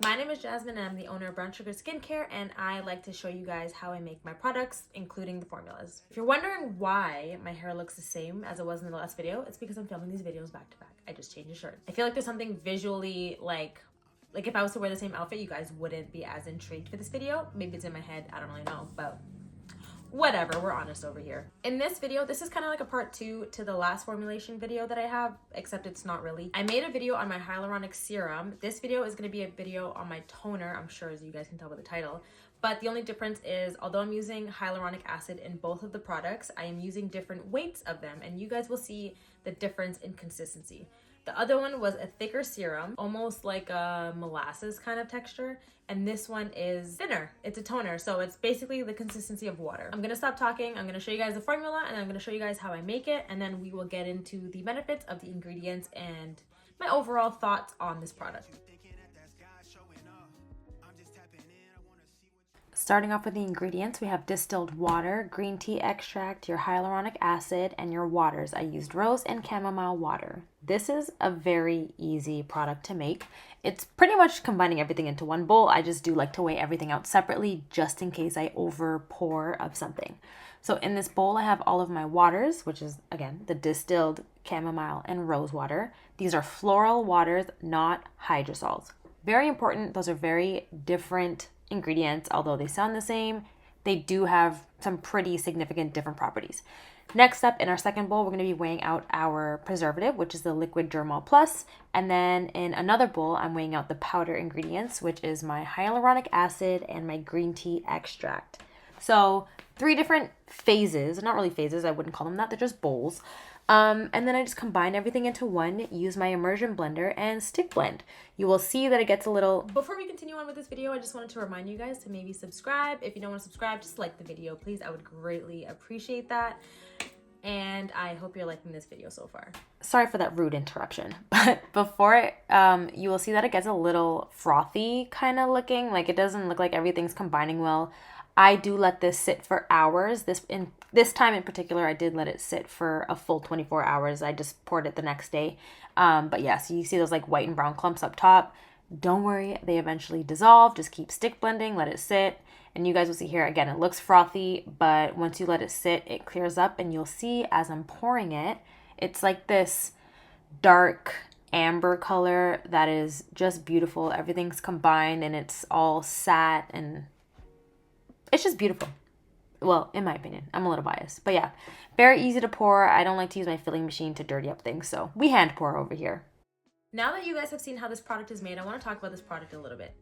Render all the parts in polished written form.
My name is Jasmine and I'm the owner of Brown Sugar Skincare, and I like to show you guys how I make my products, including the formulas. If you're wondering why my hair looks the same as it was in the last video, it's because I'm filming these videos back to back. I just changed the shirt. I feel like there's something visually like if I was to wear the same outfit, you guys wouldn't be as intrigued for this video. Maybe it's in my head, I don't really know, but whatever, we're honest over here. In this video, this is kind of like a part 2 to the last formulation video that I have, except it's not really. I made a video on my hyaluronic serum. This video is going to be a video on my toner, I'm sure, as you guys can tell by the title. But the only difference is, although I'm using hyaluronic acid in both of the products, I am using different weights of them, and you guys will see the difference in consistency. The other one was a thicker serum, almost like a molasses kind of texture. And this one is thinner. It's a toner, so it's basically the consistency of water. I'm gonna stop talking. I'm gonna show you guys the formula, and I'm gonna show you guys how I make it, and then we will get into the benefits of the ingredients and my overall thoughts on this product. Starting off with the ingredients, we have distilled water, green tea extract, your hyaluronic acid, and your waters. I used rose and chamomile water. This is a very easy product to make. It's pretty much combining everything into one bowl. I just do like to weigh everything out separately just in case I over pour of something. So in this bowl, I have all of my waters, which is, again, the distilled chamomile and rose water. These are floral waters, not hydrosols. Very important. Those are very different ingredients. Although they sound the same, they do have some pretty significant different properties. Next up, in our second bowl, we're going to be weighing out our preservative, which is the liquid Dermal Plus. And then in another bowl, I'm weighing out the powder ingredients, which is my hyaluronic acid and my green tea extract. So 3 different phases, not really phases, I wouldn't call them that, they're just bowls. And then I just combine everything into one, use my immersion blender, and stick blend. You will see that it gets a little... Before we continue on with this video, I just wanted to remind you guys to maybe subscribe. If you don't want to subscribe, just like the video, please. I would greatly appreciate that. And I hope you're liking this video so far. Sorry for that rude interruption. But before you will see that it gets a little frothy kind of looking. Like, it doesn't look like everything's combining well. I do let this sit for hours. This time in particular, I did let it sit for a full 24 hours. I just poured it the next day. But yeah, so you see those like white and brown clumps up top. Don't worry, they eventually dissolve. Just keep stick blending, let it sit. And you guys will see here, again, it looks frothy, but once you let it sit, it clears up, and you'll see as I'm pouring it, it's like this dark amber color that is just beautiful. Everything's combined and it's all sat, and it's just beautiful. Well, in my opinion, I'm a little biased, but yeah, very easy to pour. I don't like to use my filling machine to dirty up things, so we hand pour over here. Now that you guys have seen how this product is made, I want to talk about this product a little bit.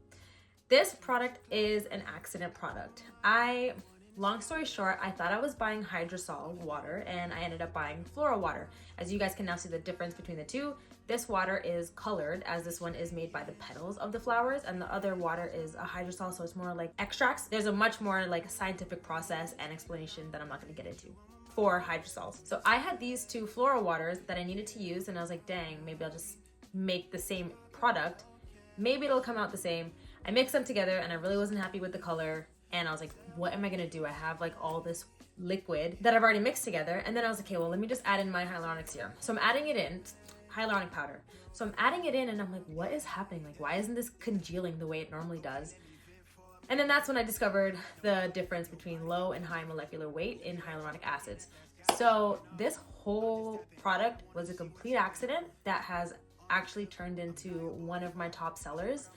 This product is an accident product. Long story short, I thought I was buying hydrosol water, and I ended up buying floral water. As you guys can now see the difference between the two, this water is colored, as this one is made by the petals of the flowers, and the other water is a hydrosol, so it's more like extracts. There's a much more like scientific process and explanation that I'm not going to get into for hydrosols. So I had these 2 floral waters that I needed to use, and I was like, dang, maybe I'll just make the same product. Maybe it'll come out the same. I mixed them together, and I really wasn't happy with the color. And I was like, what am I gonna do? I have like all this liquid that I've already mixed together. And then I was like, okay, well, let me just add in my hyaluronic serum. So I'm adding it in, hyaluronic powder. So I'm adding it in, and I'm like, what is happening? Like, why isn't this congealing the way it normally does? And then that's when I discovered the difference between low and high molecular weight in hyaluronic acids. So this whole product was a complete accident that has actually turned into one of my top sellers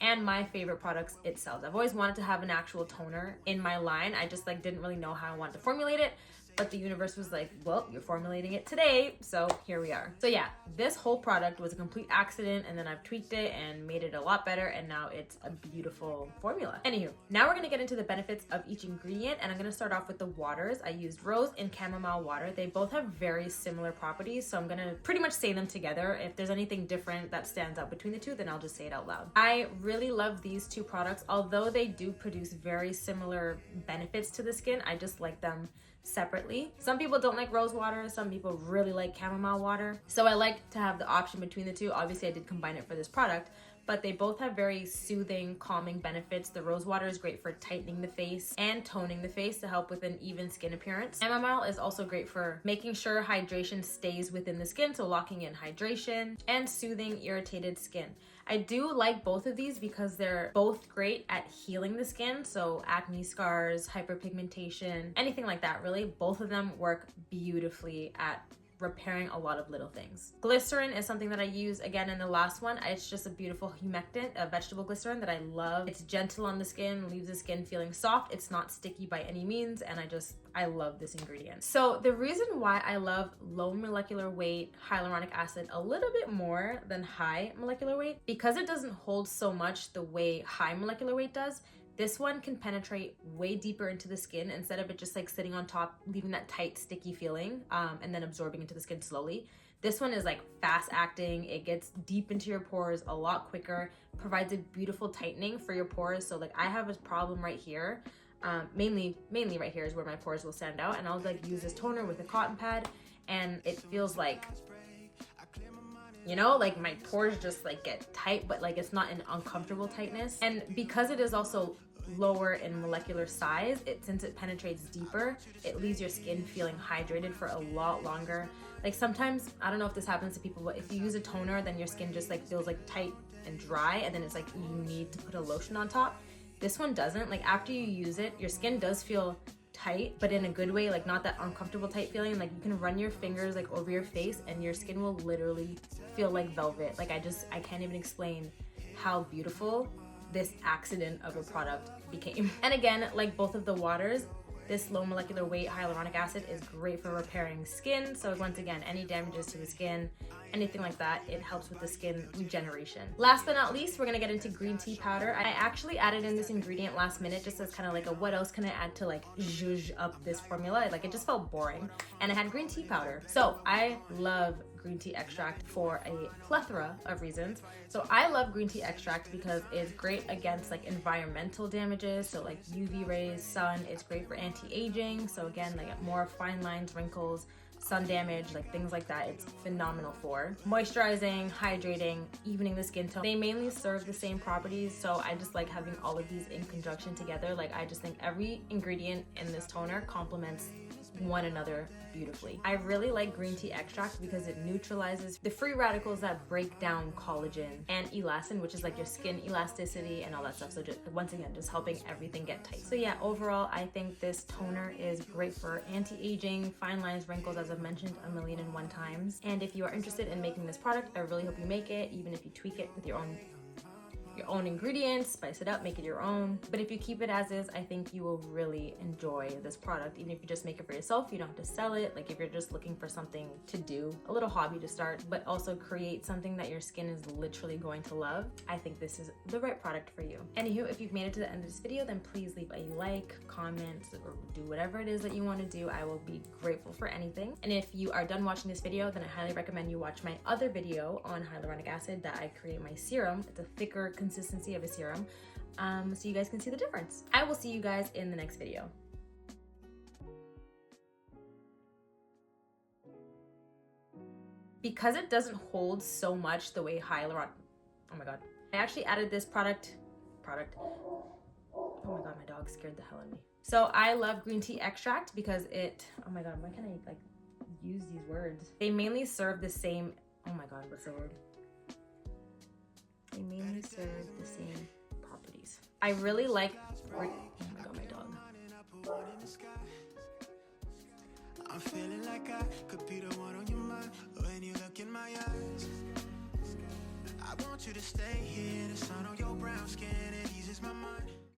and my favorite products it sells. I've always wanted to have an actual toner in my line. I just like didn't really know how I wanted to formulate it, but the universe was like, well, you're formulating it today, so here we are. So yeah, this whole product was a complete accident, and then I've tweaked it and made it a lot better, and now it's a beautiful formula. Anywho, now we're gonna get into the benefits of each ingredient, and I'm gonna start off with the waters. I used rose and chamomile water. They both have very similar properties, so I'm gonna pretty much say them together. If there's anything different that stands out between the two, then I'll just say it out loud. I really love these 2 products. Although they do produce very similar benefits to the skin, I just like them separately. Some people don't like rose water, some people really like chamomile water. So I like to have the option between the two. Obviously I did combine it for this product, but they both have very soothing, calming benefits. The rose water is great for tightening the face and toning the face to help with an even skin appearance. Chamomile is also great for making sure hydration stays within the skin, so locking in hydration and soothing irritated skin. I do like both of these because they're both great at healing the skin, so acne scars, hyperpigmentation, anything like that really. Both of them work beautifully at repairing a lot of little things. Glycerin is something that I use again in the last one. It's just a beautiful humectant, a vegetable glycerin that I love. It's gentle on the skin, leaves the skin feeling soft. It's not sticky by any means, and I love this ingredient. So the reason why I love low molecular weight hyaluronic acid a little bit more than high molecular weight, because it doesn't hold so much the way high molecular weight does. This one can penetrate way deeper into the skin instead of it just like sitting on top, leaving that tight, sticky feeling, and then absorbing into the skin slowly. This one is like fast acting. It gets deep into your pores a lot quicker, provides a beautiful tightening for your pores. So like I have a problem right here. Mainly right here is where my pores will stand out, and I'll like use this toner with a cotton pad, and it feels like, you know, like my pores just like get tight, but like it's not an uncomfortable tightness. And because it is also lower in molecular size, since it penetrates deeper, it leaves your skin feeling hydrated for a lot longer. Like sometimes, I don't know if this happens to people, but if you use a toner, then your skin just like feels like tight and dry, and then it's like you need to put a lotion on top. This one doesn't. Like after you use it, your skin does feel tight, but in a good way, like not that uncomfortable tight feeling. Like you can run your fingers like over your face and your skin will literally feel like velvet. Like I can't even explain how beautiful this accident of a product became. And again, like both of the waters, this low molecular weight hyaluronic acid is great for repairing skin. So once again, any damages to the skin, anything like that, it helps with the skin regeneration. Last but not least, we're gonna get into green tea powder. I actually added in this ingredient last minute just as kind of like a what else can I add to like zhuzh up this formula? Like it just felt boring, and I had green tea powder. So I love green tea extract for a plethora of reasons. So I love green tea extract because it's great against like environmental damages, so like UV rays, sun. It's great for anti-aging, so again, like more fine lines, wrinkles, sun damage, like things like that. It's phenomenal for moisturizing, hydrating, evening the skin tone. They mainly serve the same properties, so I just like having all of these in conjunction together. Like I just think every ingredient in this toner complements one another beautifully. I really like green tea extract because it neutralizes the free radicals that break down collagen and elastin, which is like your skin elasticity and all that stuff. So just once again, just helping everything get tight. So yeah, overall, I think this toner is great for anti-aging, fine lines, wrinkles, as I've mentioned 1,000,001 times. And if you are interested in making this product, I really hope you make it, even if you tweak it with your own ingredients, spice it up, make it your own. But if you keep it as is, I think you will really enjoy this product. Even if you just make it for yourself, you don't have to sell it. Like if you're just looking for something to do, a little hobby to start, but also create something that your skin is literally going to love, I think this is the right product for you. Anywho, if you've made it to the end of this video, then please leave a like, comment, or do whatever it is that you want to do. I will be grateful for anything. And if you are done watching this video, then I highly recommend you watch my other video on hyaluronic acid that I create my serum. It's a thicker consistency of a serum, so you guys can see the difference. I will see you guys in the next video. Because it doesn't hold so much the way hyaluronic, oh my god, I actually added this product, oh my god, my dog scared the hell out of me. So I love green tea extract because it, oh my god, why can't I like use these words? They mainly serve the same, oh my god, what's the word? They mainly serve the same properties. I really like, oh my god, my dog. I'm feeling like I could be the one on your mind when you look in my eyes. I want you to stay here, the sun on your brow.